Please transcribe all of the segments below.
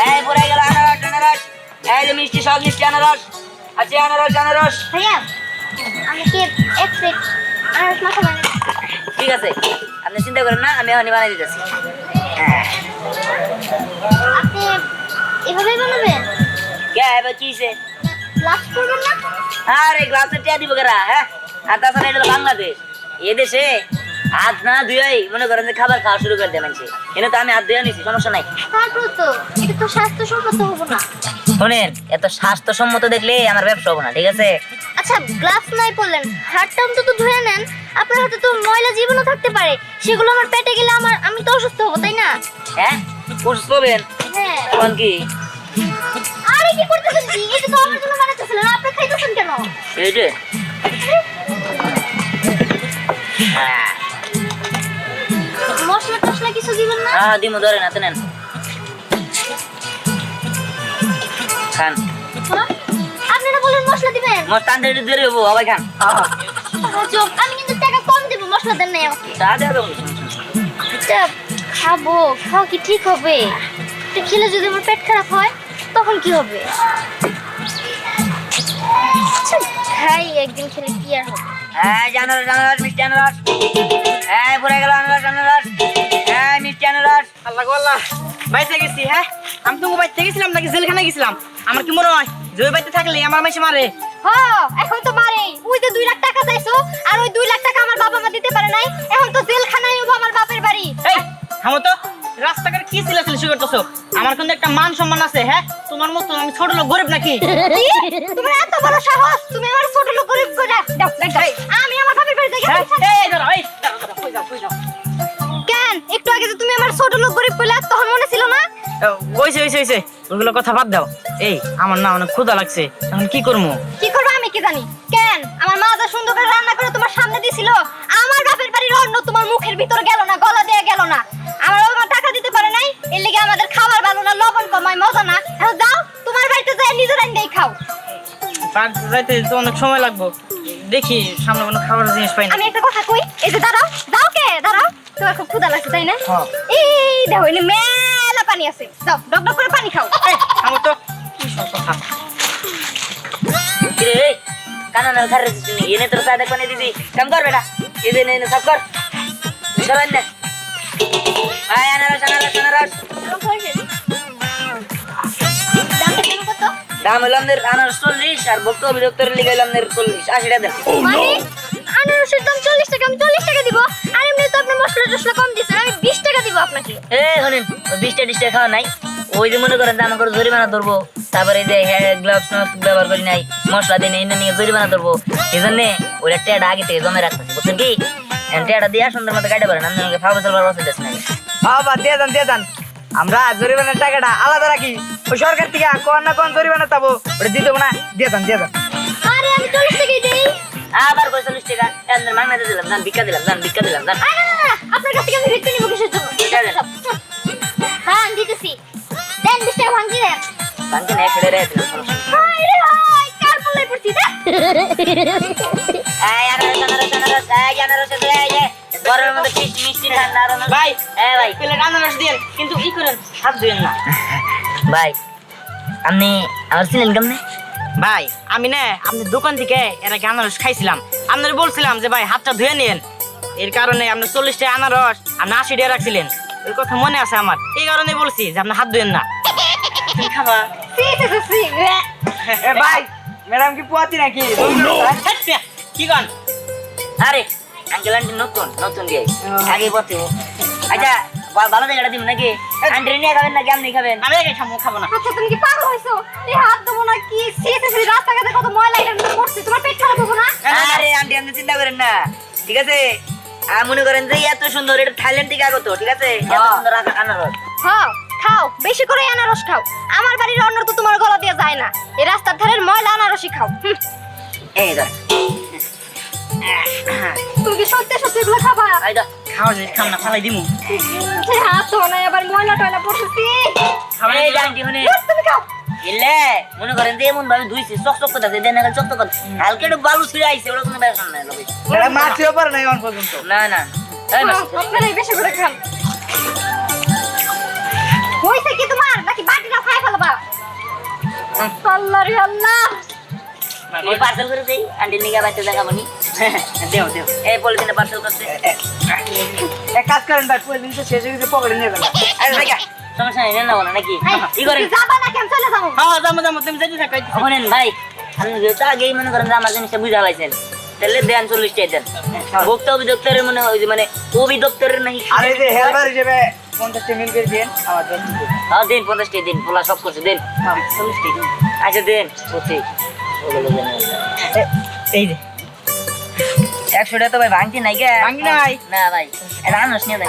এই পড়ে গেল আনারস। এই যে মিষ্টি সব মিষ্টি আনারস আছে, আনারস। ভাইয়া আমি কি এক প্লেট আনারস মাখা বানাই? ঠিক আছে, আপনি চিন্তা করেন না, আমি এখনই বানিয়ে দিতেছি। আপনি এভাবেই বানাবেন? কে এবার কি হয়েছে? গ্লাভস পরবেন না? আরে গ্লাসের টিয়া দিব কেরা? হ্যাঁ, আর তাছাড়া এটা হলো বাংলাদেশ। এ দেশে হাত না ধুয়াই মনে করেন যে খাবার খাওয়া শুরু করে দেয় মানুষে। এনে তো আমি হাত ধুয়ে নিছি, সমস্যা নাই। তারপর তো এটা তো স্বাস্থ্যসম্মত হবো না। শোনেন, এত স্বাস্থ্যসম্মত দেখলে আমার ব্যবসা হবো না, ঠিক আছে? আচ্ছা গ্লাভস নাই পরলেন, হাতটা অন্তত ধুয়ে নেন। আপনার হাতে তো ময়লা জীবাণু থাকতে পারে, সেগুলো আমার পেটে গেলে আমি তো অসুস্থ হবো, তাই না? হ্যাঁ, ওষুধ পাবেন? হ্যাঁ। কোন কি? আরে কি করতেছেন কি? এটা তো আমার জন্য বানাতেছিলেন, আপনি খাইতেছেন কেন? এইটা হ্যাঁ মশলা টশলা কিছু দিবেন না? হ্যাঁ দিমু, ধরেন হাতে নেন, খান। হ্যাঁ? আপনি না বলেন মশলা দিবেন? মোর টানতে একটু দেরি হবো, সবাই খান। আজব, আমি কিন্তু টাকা কম দেব, মশলা দেন নাই আমাকে। তা দেবে এটা খাবো, খাওয়া কি ঠিক হবে? এটা খেলে যদি আমার পেট খারাপ হয় তখন কি হবে? আচ্ছা, খাই, একদিন খেলে কি আর হবে? হ্যাঁ, আনারস মিষ্টি আনারস। হ্যাঁ পড়ে গেল আনারস। হ্যাঁ মিষ্টি আনারস। আল্লাহ গো আল্লাহ, বাইতে গেছি। হ্যাঁ, আমি তো বাইতে গেছিলাম নাকি জেলখানায় গেছিলাম? আমার কি মনে হয় যে ওই বাইতে থাকলে আমার মাসে মারে? হ্যাঁ, এখন তো মারে। ওই যে 2 লাখ টাকা চাইছো, আর ওই 2 লাখ টাকা আমার বাবা মা দিতে পারে নাই। এখন তো জেলখানায় হবো আমার বাপের বাড়ি। এই থামো তো, রাস্তাঘাটে কি চিল্লাচিল্লি করতেছো? আমার কিন্তু একটা মান সম্মান আছে। হ্যাঁ, তোমার মতো আমি ছোট লোক, গরিব নাকি? কি? তোমার এত বড় সাহস, তুমি আমার ছোট লোক গরিব করে দাও, দাও। আমি আমার বাপের বাড়ি থেকে হ্যাঁ, এই দাঁড়াও, দাঁড়াও, কই যাও। কেন? একটু আগে যে তুমি আমার ছোট লোক গরিব কইলা, তখন মনে ছিল না? হইছে, ওইগুলো কথা বাদ দাও। এই আমার না অনেক ক্ষুধা লাগছে, এখন কি করবো? কি করবে আমি কি জানি? কেন? আমার মা যা সুন্দর করে রান্না করে তোমার সামনে দিছিল, আমার বাপের বাড়ির অন্ন তোমার মুখের ভিতর গেল না, গলা দিয়ে গেল না। আমার বাবা মা টাকা দিতে পারে নাই, এর লিগে আমাদের খাবার ভালো না, লবণ কমায়, মজা না। এখন যাও তোমার বাড়িতে যাই নিজের রান্নাই খাও। বাড়িতে যাইতে তো অনেক সময় লাগবে, দেখি সামনে কোনো খাবার জিনিস পাই না। আমি একটা কথা কই, এই যে দাঁড়াও, দাঁড়াও। তোমার খুব ক্ষুধা লাগছে তাই না? হ্যাঁ। এই দেখো, এনে মেলা পানি আছে, যাও ডক করে পানি খাও। এই থামো তো, কি সব কথা? কিরে কানানা ঘরে চিনি এনে তোর সাথে কোনে দিদি কাম কর বেটা, এদে নে সব কর সরান না। আয় আনারস। দামটা কেন কত? দাম হলো আমাদের আনারস 40 আর ভক্ত বিরক্তর লিগে হলো আমাদের 40 80 টাকা দেন। মানে আনারসের দাম 40 টাকা, আমি 40 টাকা দিব। আর এমনি তো আপনি মশলা টশলা কম দিছেন, আমি 20 টাকা দিব আপনাকে। এ শুনেন, 20 টা খাওয়া নাই, ওই যে মনে করেন যে আমাকে জরিমানা ধরবো, তারপরে যে গ্লাভস ব্যবহার করি নাই, মশলা দিই নাই, এনে নিয়ে জরিমানা ধরবো। এই জন্য ওইটা টেয়াটা আগে থেকে জমে রাখতেছি, বুঝছেন কি? টেয়াটা দিয়ে সুন্দর মতো কাটতে পারেন, আমি আমাকে ফাওয়া চলবার বসে দিচ্ছি না। বাবা দিয়ে দেন, আমরা জরিমানার টাকাটা আলাদা রাখি। ওই সরকার থেকে কোন না কোন জরিমানা পাবো, ওটা দিয়ে দেবো না? দিয়ে দেন। আরে আমি 40 টাকাই দেই। আবার 45 টাকা এদের মাগনা দিয়ে দিলাম, জান ভিক্ষা দিলাম, জান। না, আপনার কাছ থেকে আমি রিক্ত নিব কিসের জন্য? হ্যাঁ আমি দিতেছি, দেন 20 টাকা ভাঙি দেন। ভাঙকে না খেলে রে দিলাম, সমস্যা নেই। হায় রে হায়, কার পাল্লায় পড়ছি রে? এই আনারস, এই যে গরমের মধ্যে মিষ্টি ঠান্ডা আনারস। ভাই, ভাই প্লেট আনারস দিন, কিন্তু ই করেন, হাত ধুয়েন না। ভাই আপনি আমার ছিলেন কেমনে? ভাই আমি না আপনার দোকান থেকে এর আগে আনারস খাইছিলাম, আপনার বলছিলাম যে ভাই হাতটা ধুয়ে নিন। এর কারণে আপনি 40 টাকা আনারস আর 80 টাকা রাখছিলেন, ওই কথা মনে আছে আমার। এই কারণে বলছি যে আপনি হাত ধুয়েন না। তুমি খাবা? সি ভাই ম্যাডাম কি পোয়াতি নাকি? কি গান? আরে আঙ্কেল আন্টি নতুন দিয়ে আগে পথে। আচ্ছা ভালো জায়গাটা দিব নাকি? আন্টি নিয়ে খাবেন নাকি আপনি খাবেন? আমি আগে খাবো না। আচ্ছা তুমি কি পাগল হইছো? এই হাত দেবো না কি? সি রাস্তাঘাটে কত ময়লা এটা পড়ছে, তোমার পেট খারাপ হবে না? আরে আন্টি আপনি চিন্তা করেন না, ঠিক আছে? মনে করেন যে এত সুন্দর, এটা থাইল্যান্ড থেকে আগত, ঠিক আছে? এত সুন্দর আনারস। হ্যাঁ খাও, বেশি করে আনারস খাও। আমার বাড়ির অন্ন তো তোমার গলা দিয়ে যায় না, এই রাস্তার ধারের ময়লা আনারসই খাও। এই ধর, তুমি কি সত্যি এগুলো খাবা? এই ধর। খাওয়া যায়, খাম না ফালাই দিমু। হাত তো না, আবার ময়লা টয়লা পড়তেছি। এই যে আন্টি শুনে তুমি খাও। এলে মনে করেন যে এমন ভাবে ধুইছে, চকচক করতেছে, দেন না চকচক করতে হালকা একটু বালু ছিঁড়ে আইছে, ওটা কোনো ব্যাপার না। এটা মাছিও পারে না এখন পর্যন্ত। না এই মাসি আপনারাই বেশি করে খান। হইছে কি তোমার? নাকি বাটিটা ওরে আল্লাহ এই পার্সেল করে দেই আন্টি নিগা বাইতে দেখাবো নি দেও দেও এই পলিথিনে পার্সেল করতে এক কাজ করেন ভাই পুরো দিন তো শেষ হয়ে গেছে পকেটে নিয়ে গেলাম আরে দেখা সমস্যা নেই না বলো নাকি কি করেন যাবা না কেন চলে যাবো হ্যাঁ যাবো যাবো তুমি যেতে থাকো শোনেন ভাই আপনি যেহেতু আগেই মনে করেন যে আমার জিনিসটা বুঝা লাইছেন তাহলে দেন 40 টাকা দেন ভোক্তা অধিদপ্তরের মনে হয় যে মানে অধিদপ্তরের নাকি আরে যে হেলবার হিসেবে 50 টা মিল করে দেন আমার 10 দিন হ্যাঁ দিন 50 টাকা দিন পোলা সব করছে দিন 40 টাকা আচ্ছা দেন বুঝছি এই যে 100 টাকা তো ভাই ভাঙতি নাই কে ভাঙতি নাই। না ভাই এটা আনস নিয়ে দেন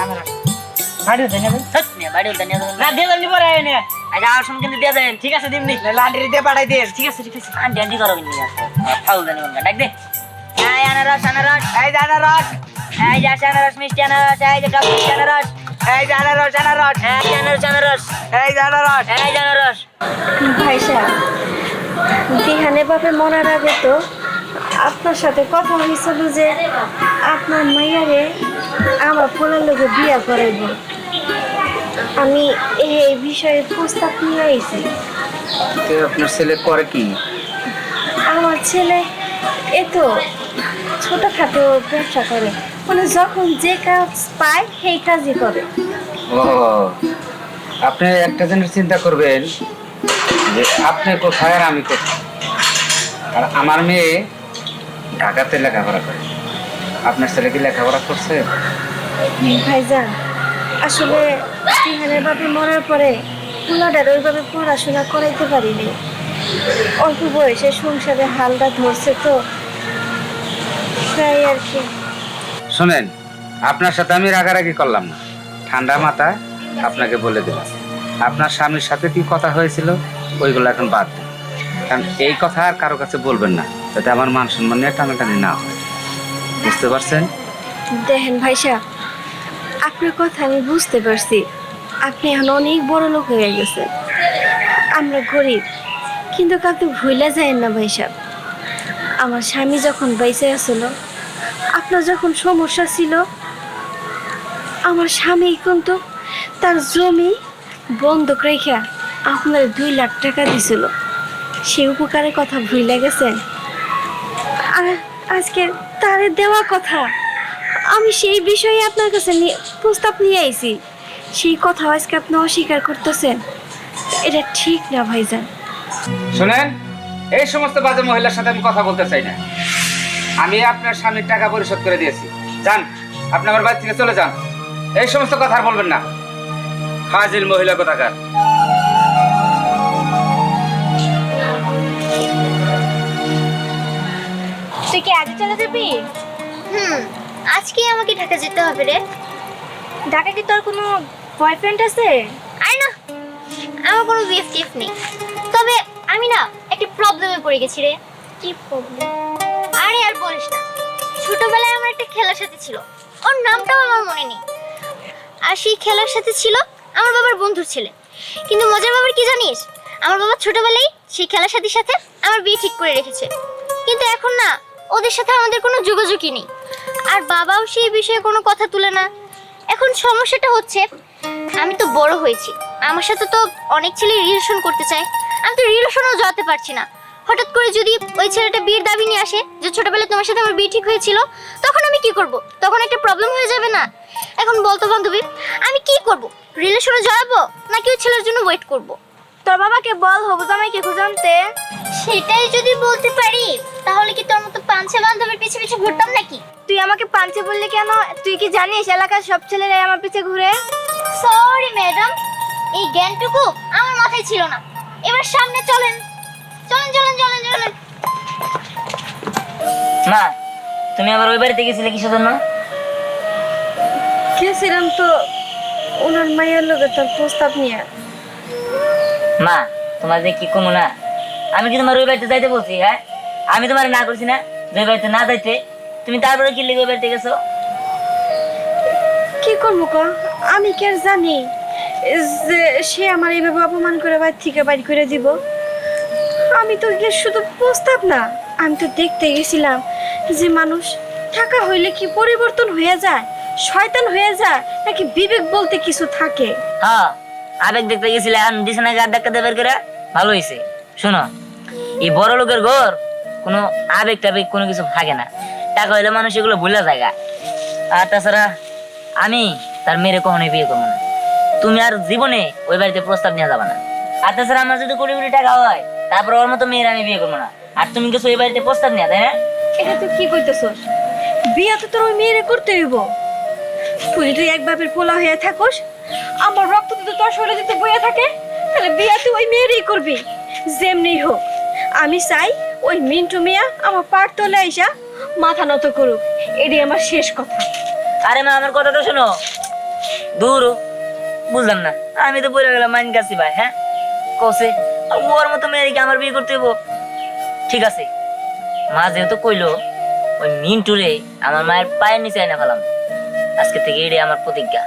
বাড়ি দেন ভাই সত নিয়ে বাড়ি উঠে নিয়ে দেন না দিয়ে দেন পরে আয় নিয়ে আচ্ছা আর শুন কিন্তু দিয়ে দেন ঠিক আছে দিমনি লান্ড্রি দিয়ে পাঠাই দেন ঠিক আছে আন্টি আন্টি করো কিন্তু ফাউল জানি মন ডাক দে এই আনারস আনারস এই যে আনারস এই যে আনারস মিষ্টি আনারস এই যে টক মিষ্টি আনারস এই যে আনারস আনারস এই যে আনারস আনারস এই যে আনারস এই যে আনারস ভাইসা দিহানের বাপে মরার আগে তো আপনার সাথে কথা হয়েছিল যে আপনার মাইয়ারে আমার পোলার লোকে বিয়া করাইব আমি এই বিষয়ে প্রস্তাব নিয়ে আইছি তো আপনার ছেলে করে কি? আমার ছেলে এতো ছোটখাটো ব্যবসা করে মানে যখন যে কাজ পায় সেই কাজই করে ও, আপনি একটা জিনিস চিন্তা করবেন যে আপনি কোথায় আর আমি কোথায়। আর আমার মেয়ে ঢাকাতে লেখাপড়া করে, আপনার ছেলে কি লেখাপড়া করছে? ভাইজান আসলে দিহানের বাপে মরার পরে পোলাটার ওইভাবে পড়াশোনা করাইতে পারিনি অল্প বয়সে সংসারে হালটা ধরছে তো তাই আর কি শোনেন, আপনার সাথে আমি রাগারাগি করলাম না, ঠান্ডা মাথা আপনাকে বলে দিলাম আপনার স্বামীর সাথে কি কথা হয়েছিল ওইগুলো এখন বাদ দিন। কারণ এই কথা আর কারো কাছে বলবেন না, যাতে আমার মান সম্মান নিয়ে টানাটানি না হয়, বুঝতে পারছেন? দেখেন ভাইসা আপনার কথা আমি বুঝতে পারছি, আপনি এখন অনেক বড় লোক হয়ে গেছে, আমরা গরিব কিন্তু কাউকে ভুলে যায় না ভাইসা। আমার স্বামী যখন বাইসে আসছিল, আপনার যখন সমস্যা ছিল, আমার স্বামী কিন্তু তার জমি বন্ধক রেখে আপনার 2 লাখ টাকা দিছিল, সেই উপকারের কথা ভুলে গেছেন। আর আজকে তারে দেওয়া কথা আমি সেই বিষয়ে আপনার কাছে প্রস্তাব নিয়ে আইছি, সেই কথা আজকে আপনি অস্বীকার করতেছেন, এটা ঠিক না ভাইজান। শোনেন, এই সমস্ত বাজে মহিলার সাথে আমি কথা বলতে চাই না। আমি আপনার স্বামীর টাকা পরিশোধ করে দিয়েছি, যান আপনি আমার বাড়ি থেকে চলে যান, এই সমস্ত কথা আর বলবেন না, ফাজিল মহিলা কোথাকার। তুই কি আজ চলে যাবি? আজকে আমাকে ঢাকা যেতে হবে রে। ঢাকা কি তোর কোনো বয়ফ্রেন্ড আছে? আরে না, আমার কোনো বিএফটিএফ নেই, তবে আমি না একটা প্রবলেমে পড়ে গেছি রে। কি প্রবলেম? আরে আর বলিস না, ছোটবেলায় আমার একটা খেলার সাথে ছিল, ওর নামটাও আমার মনে নেই, আর সেই খেলার সাথে ছিল আমার বাবার বন্ধুর ছেলে। কিন্তু মজার ব্যাপার কি জানিস, আমার বাবা ছোটবেলায় সেই খেলার সাথীর সাথে আমার বিয়ে ঠিক করে রেখেছে, কিন্তু এখন না ওদের সাথে আমাদের কোনো যোগাযোগই নেই, আর বাবাও সেই বিষয়ে কোনো কথা তুলে না। এখন সমস্যাটা হচ্ছে, আমি তো বড় হয়েছি, আমার সাথে তো অনেক ছেলে রিলেশন করতে চায়, আমি তো রিলেশনও জড়াতে পারছি না। হঠাৎ করে যদি ওই ছেলেটা বিয়ের দাবি নিয়ে আসে যে ছোটবেলায় তোমার সাথে আমার বিয়ে ঠিক হয়েছিল, তখন আমি কি করব? তখন একটা প্রবলেম হয়ে যাবে না? এখন বলতো বান্ধবী, আমি কি করব? রিলেশনে জড়াবো নাকি ওই ছেলের জন্য ওয়েট করব? তোর বাবাকে বল হবু জামাইকে খুঁজানতে। সেটাই যদি বলতে পারি, তাহলে কি তোর মতো পাঁচে বান্ধবীর পিছে পিছে ঘুরতাম নাকি? তুই আমাকে পাঞ্চে বললি কেন? তুই কি জানিস এলাকার সব ছেলেরাই আমার পিছে ঘুরে? সরি ম্যাডাম, এই জ্ঞানটুকু আমার মাথায় ছিল না। এবার সামনে চলেন, চলেন চলেন চলেন চলেন। মা তুমি আবার ওই বাড়িতে গেছিলে কিসের জন্য? গেছিলাম তো ওনার মায়ের লোকের তোর প্রস্তাব নিয়ে। মা তোমার যে কি কমু না, আমি কি তোমার ওই বাড়িতে যাইতে বলছি? হ্যাঁ, আমি তোমার না করছি না যে ওই বাড়িতে না যাইতে? তুমি তারপরে কি লিখে ওই বাড়িতে গেছো? কি করবো ক? আমি কি আর জানি যে সে আমার এইভাবে অপমান করে বাড়ি থেকে বাড়ি করে দিব? আমি তো শুধু প্রস্তাব না, আমি তো দেখতে গেছিলাম যে মানুষ টাকা হইলে কি পরিবর্তন হয়ে যায়, শয়তান হয়ে যায়, নাকি বিবেক বলতে কিছু থাকে? হ্যাঁ, আবেগ দেখতে গেছিলে, এখন বিছানায় গাছ ধাক্কা দেবার করে ভালো হয়েছে। শোনো, এই বড় লোকের ঘর কোনো আবেগ টাবেগ কোনো কিছু থাকে না, টাকা হইলে মানুষ এগুলো ভুলে যায়। আর তাছাড়া আমি তার মেয়েরে কখনোই বিয়ে করবো না, তুমি আর জীবনে ওই বাড়িতে প্রস্তাব নিয়ে যাবে না। আর তাছাড়া আমার যদি কোটি কোটি টাকা হয় তারপর ওর মতো মেয়ের আমি বিয়ে করবো না। আর তুমি কিছু ওই বাড়িতে প্রস্তাব নিয়ে, তাই না? এটা তুই কি কইতেছস? বিয়া তো তোর ওই মেয়েরে করতে হইব। তুই এক বাপের পোলা হয়ে থাকস, আমার রক্ত যদি তোর শরীরে যদি বইয়া থাকে, তাহলে বিয়া তুই ওই মেয়েরই করবি যেমনি হোক। আমি চাই ওই মিন্টু মিয়া আমার পার তলে আইসা মাথা নত করুক, এটাই আমার শেষ কথা। আরে মা, আমার কথা তো শোনো। দূর বুঝলাম না, আমি তো বলে গেলাম মাইন কাছি ভাই। হ্যাঁ কসে ওর মতো মেয়েকে আমার বিয়ে করতে হইব? ঠিক আছে, মা যেহেতু কইলো ওই মিন্টুরে আমার মায়ের পায়ের নিচে এনে ফেলাম, আজকে থেকে এটাই আমার প্রতিজ্ঞা।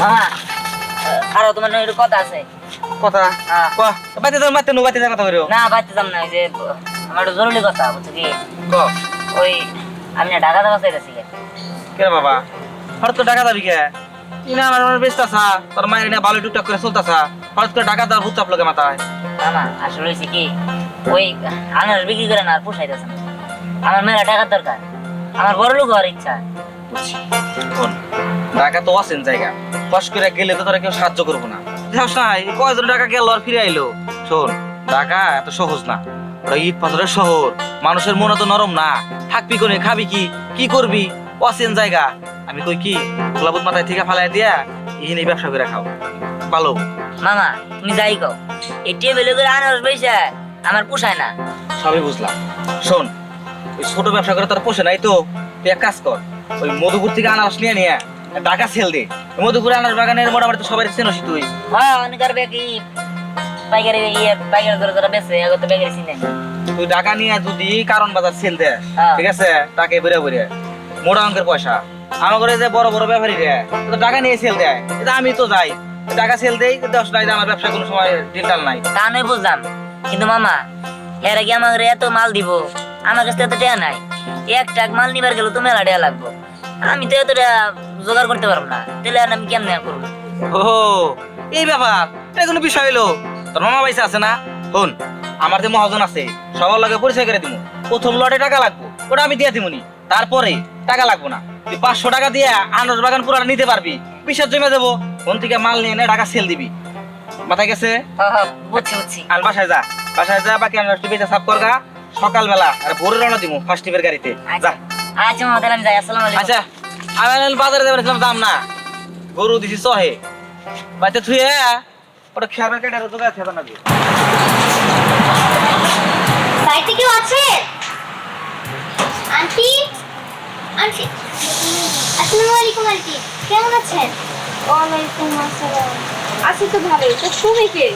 মামা আরো তোমার একটু কথা আছে। কথা হ্যাঁ। কহ বাইতে যাও বাইতে যা কথা করিও না বাড়তে যাম না, ওই যে আমার একটু জরুরি কথা, বুঝছো কি? ক ওই আমি না ঢাকা যাওয়া চাইতেছি। কে রে বাবা হঠাৎ করে টাকা দাবি কে তুই না আমার ব্যস্ত আছা তোর মায়ের না ভালো টুকটাক করে চলতাছা হঠাৎ করে টাকা দেওয়ার ভূত চাপলো মাথায় মামা আসলে হয়েছে কি, ওই আনারস বিক্রি করে না আর পোষাইতেছে না। আমার মেয়েরা টাকার দরকার, আমার বড় লোক হওয়ার ইচ্ছা। শোন টাকা তো আছেন জায়গা কষ্ট করে গেলে তো তোরা কেউ সাহায্য করবো না দেখছ না এই কয়জন টাকা গেল আর ফিরে আইলো শোন ঢাকা এত সহজ না ওরা ইট পাথরের শহর মানুষের মনে তো নরম না থাকবি কোনে খাবি কি কি করবি অচেন জায়গা আমি কই কি গোলাপুত মাথায় থেকে ফালাই দিয়া ইহিনী ব্যবসা করে খাও ভালো মামা তুমি যাই কও, এটিএ বেলে করে আনারস পয়সা আমার পোষায় না। সবই বুঝলাম শোন ওই ছোট ব্যবসা করে তোর পোষে নাই তো তুই এক কাজ কর ওই মধুপুর থেকে আনারস নিয়ে নিয়ে ঢাকা সেল দে মধুপুর আনারস বাগানের মোটামুটি সবাই চেনসি তুই হ্যাঁ অনেক আর বেকি পাইকারি পাইকারি ধরে ধরে বেছে আগে তো বেকারি চিনে। তুই টাকা নিয়ে যদি কারণ বাজার সেল দে হ্যাঁ। ঠিক আছে টাকা বেরে বেরে মোটা অঙ্কের পয়সা আমার ঘরে যে বড় বড় ব্যাপারী রে তো টাকা নিয়ে সেল দেয় এটা আমি তো যাই টাকা সেল দেই 10 টাকা আমার ব্যবসা কোনো সময় ডিলটাল নাই তা নয় বুঝলাম, কিন্তু মামা এর আগে আমাকে এত মাল দিব, আমার কাছে এত টাকা নাই। এক টাক মাল নিবার গেলে তো মেলা টাকা লাগবো, আমি তো এতটা জোগাড় করতে পারবো না, তাহলে আর আমি কেমনে করবো? ও এই ব্যাপার এটা কোনো বিষয় হইলো তোর মামা পয়সা আছে না শোন আমার যে মহাজন আছে সবার লগে পরিচয় করে দিমু প্রথম লটে টাকা লাগবো ওটা আমি দিয়ে দিমুনি তারপরে টাকা লাগবো না তুই 500 টাকা দিয়ে আনারস বাগান পুরোটা নিতে পারবি বিশ্বাস জমে দেবো কোন থেকে মাল নিয়ে এনে টাকা সেল দিবি মাথায় গেছে হ্যাঁ হ্যাঁ বুঝছি বুঝছি। আর বাসায় যা বাকি আনারস টিপে সাফ করগা সকালবেলা আর ভোরে রওনা দিমু ফার্স্ট টিপের গাড়িতে যা আচ্ছা মামা তাহলে আমি যাই, আসসালামু আলাইকুম। আচ্ছা আমি বাজারে যাবেন দাম না গরু দিছি সহে বাইতে থুয়ে ওটা খেয়াল কেটে তোকে খেতে না দিয়ে বাড়িতে কেউ আছে? আন্টি আন্টি আসসালামু আলাইকুম আন্টি, কেমন আছেন? ওয়ালাইকুম আসসালাম। আছি তো ভালোই, তো তুমি কে?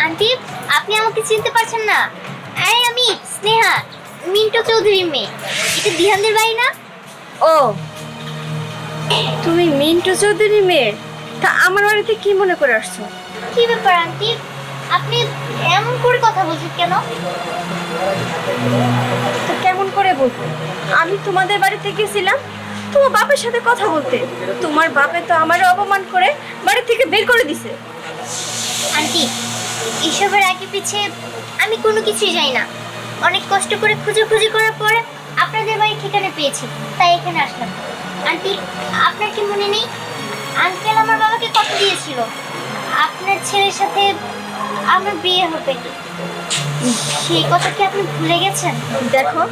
আন্টি আপনি আমাকে চিনতে পারছেন না? আরে আমি স্নেহা, মিন্টু চৌধুরীর মেয়ে। এটা দিহানদের বাড়ি না? ও তুমি মিন্টু চৌধুরীর মেয়ে? তা আমার বাড়িতে কি মনে করে আসছো? কি ব্যাপার আন্টি, আপনি এমন করে কথা বলছেন কেন? তো কেমন করে বলবো, আমি তোমাদের বাড়িতে গেছিলাম তোমার বাপের সাথে কথা বলতে, তোমার বাপে তো আমারও অপমান করে বাড়ি থেকে বের করে দিছে। আন্টি এসবের আগে পিছে আমি কোনো কিছুই জানি না। অনেক কষ্ট করে খুঁজে করার পরে আপনাদের বাড়ির ঠিকানা পেয়েছি, তাই এখানে আসলাম। আন্টি আপনার কি মনে নেই আঙ্কেল আমার বাবাকে কথা দিয়েছিল আপনার ছেলের সাথে আমার বিয়ে হবে? সেই কথা কি আপনি ভুলে গেছেন? দেখো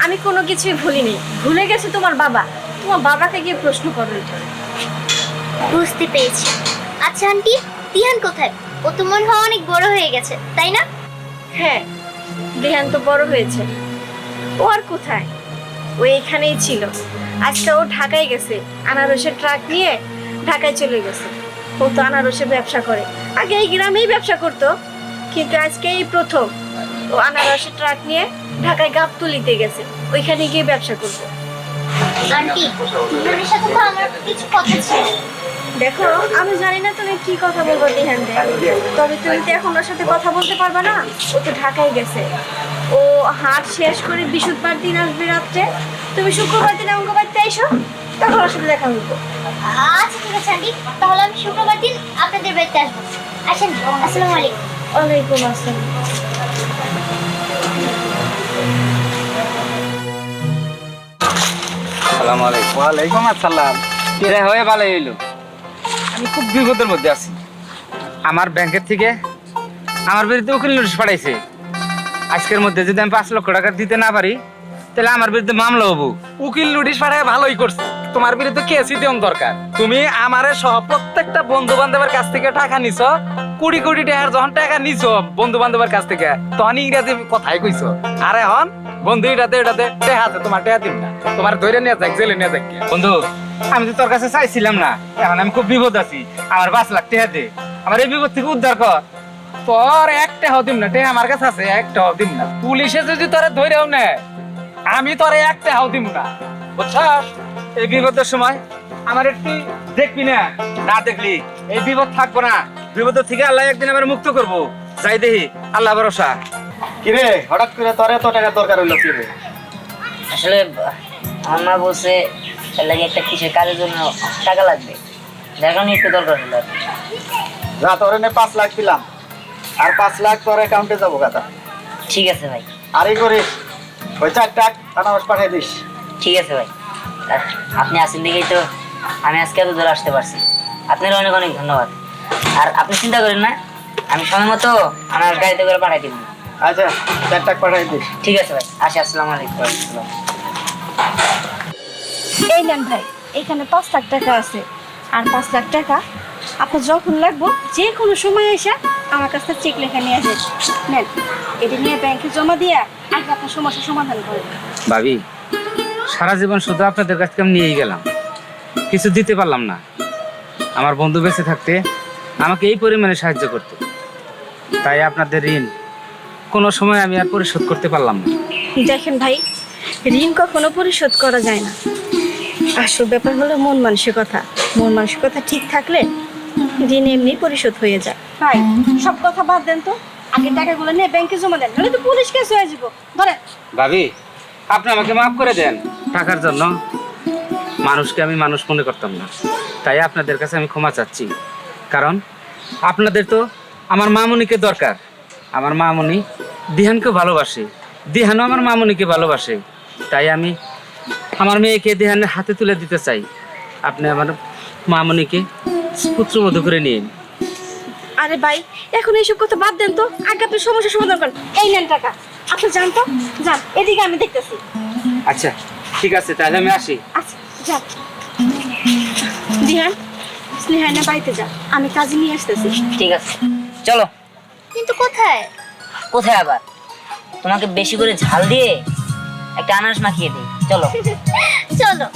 আমি কোনো কিছুই ভুলিনি, ভুলে গেছে তোমার বাবা। তোমার বাবাকে গিয়ে প্রশ্ন করো এটা। বুঝতে পেরেছি। আচ্ছা আন্টি দিহান কোথায়? ও তো মনে হয় অনেক বড় হয়ে গেছে, তাই না? হ্যাঁ দিহান তো বড় হয়েছে, ও আর কোথায়, ও এখানেই ছিল। আজকে ও ঢাকায় গেছে, আনারসের ট্রাক নিয়ে ঢাকায় চলে গেছে। ও তো আনারসের ব্যবসা করে, আগে এই গ্রামেই ব্যবসা করতো, কিন্তু আজকে এই প্রথম ও আনারসের ট্রাক নিয়ে ঢাকায় গাবতলিতে গেছে, ওইখানে গিয়ে ব্যবসা করবে। আন্টি দিহানের সাথে তো আমার কিছু কথা ছিল। দেখো আমি জানি না তুমি কি কথা বলবো দিহান দে, তবে তুমি তো এখন ওর সাথে কথা বলতে পারবা না, ও তো ঢাকায় গেছে। ও হাট শেষ করে বৃহস্পতিবার দিন আসবে রাত্রে, তুমি শুক্রবার দিন আমাকে বাড়িতে এসো, তখন ওর সাথে দেখা হইব। আচ্ছা ঠিক আছে আন্টি, তাহলে আমি শুক্রবার দিন আপনাদের বাড়িতে আসবো। আসেন, আসসালামু আলাইকুম। ওয়ালাইকুম আসসালাম। আসসালামু আলাইকুম। ওয়ালাইকুম আসসালাম। কিরে হয়ে ভালো হইলো। আমি খুব বিপদের মধ্যে আছি। আমার ব্যাংকের থেকে আমার বিরুদ্ধে উকিল নোটিশ পাঠাইছে। আজকের মধ্যে যদি আমি 5 লক্ষ টাকা দিতে না পারি তাহলে আমার বিরুদ্ধে মামলা হবো। উকিল নোটিশ পাঠায় ভালোই করছে। তোমার বিরুদ্ধে কেসই দেওয়ার দরকার। তুমি আমারে সহ প্রত্যেকটা বন্ধু বান্ধবের কাছ থেকে টাকা নিছো, কোটি কোটি টাকার যখন টাকা নিছো বন্ধু বান্ধবের কাছ থেকে, তখন ইংরেজি কথাই কইছো। আর এখন বন্ধু এটাতে টেহা আছে, তোমার টেহা দিন না, তোমার ধরে নিয়ে যাক, জেলে নিয়ে যাক। বন্ধু, আমি তো তোর কাছে চাইছিলাম না, এখন আমি খুব বিপদ আছি, আমার 5 লাখ টাকা দে, আমার এই বিপদ থেকে উদ্ধার কর। তোর একটা হাও দিম না, টেহা আমার কাছে আছে, একটা হাও দিম না। পুলিশে যদি তোরে ধরেও নেয় আমি তোরে একটা হাও দিম না, বুঝছস? এই বিপদের সময় আমার একটু দেখবি না, না দেখলি এই বিপদ থাকবো না। বিপদের থেকে আল্লাহ একদিন আমার মুক্ত করবো। যাই দেখি, আল্লাহ ভরসা। কিরে হঠাৎ করে তোর এত টাকা দরকার হইলো কিরে? আসলে আমার মা বলছে এর লাগে একটা কিসের কাজের জন্য টাকা লাগবে, যার কারণে একটু দরকার হলো আর কি। যা তোর এনে 5 লাখ দিলাম, আর 5 লাখ তোর অ্যাকাউন্টে যাবো কথা। ঠিক আছে ভাই। আর এই করিস ওই 4 টাকা আনারস পাঠিয়ে দিস। ঠিক আছে ভাই। আপনি আসেন দেখেই তো আমি আজকে এত দূর আসতে পারছি। আপনার অনেক অনেক ধন্যবাদ। আর আপনি চিন্তা করেন না, আমি সময় মতো আমার গাড়িতে করে পাঠাই দিব। আচ্ছা 4 টাকা পাঠিয়ে দিস। ঠিক আছে ভাই, আসি। আসসালামু আলাইকুম। এই নেন ভাই, এখানে 5 লাখ টাকা আছে। আর 5 লাখ টাকা আপনার যখন লাগবে যে কোনো সময় এসে আমার কাছে চেক লেখা নিয়ে আসেন। নেন, এটা নিয়ে ব্যাংকে জমা দিয়ে আগে আপনার সমস্যার সমাধান করেন। ভাবি, সারা জীবন শুধু আপনাদের কাছ থেকে আমি নিয়েই গেলাম, কিছু দিতে পারলাম না। আমার বন্ধু বেঁচে থাকতে আমাকে এই পরিমাণে সাহায্য করতে, তাই আপনাদের ঋণ কোনো সময় আমি আর পরিশোধ করতে পারলাম না। দেখেন ভাই, ঋণ কখনো পরিশোধ করা যায় না। আসল ব্যাপার হলো মন মানসিকতা। মন মানসিকতা ঠিক থাকলে ঋণ এমনি পরিশোধ হয়ে যায়। ভাই, সব কথা বাদ দেন তো, আগে টাকাগুলো নিয়ে ব্যাংকে জমা দেন, নাহলে তো পুলিশ কেস হয়ে যাব। ধরেন। ভাবি, আপনি আমাকে মাফ করে দেন। টাকার জন্য মানুষকে আমি মানুষ মনে করতাম না, তাই আপনাদের কাছে আমি ক্ষমা চাচ্ছি। কারণ আপনাদের তো আমার মামুনিকে দরকার। আমার মামুনি দিহানকে ভালোবাসে, দিহানও আমার মামুনিকে ভালোবাসে, তাই আমি আমার মেয়েকে দিহানের হাতে তুলে দিতে চাই। আপনি আমার মামুনিকে পুত্রবধূ করে নিন। আরে ভাই, এখন এইসব কথা বাদ দেন তো, আগে আপনি সমস্যার সমাধান করেন। এই নেন টাকা, আপনি যান তো, যান, এদিকে আমি দেখতেছি। আচ্ছা ঠিক আছে, তাহলে আমি আসি। আচ্ছা যান। দিহান, স্নেহা না বাড়িতে যা, আমি কাজে নিয়ে আসতেছি। ঠিক আছে, চলো। কিন্তু কোথায়? কোথায় আবার? তোমাকে বেশি করে ঝাল দিয়ে একটা আনারস মাখিয়ে দিই, চলো। চলো।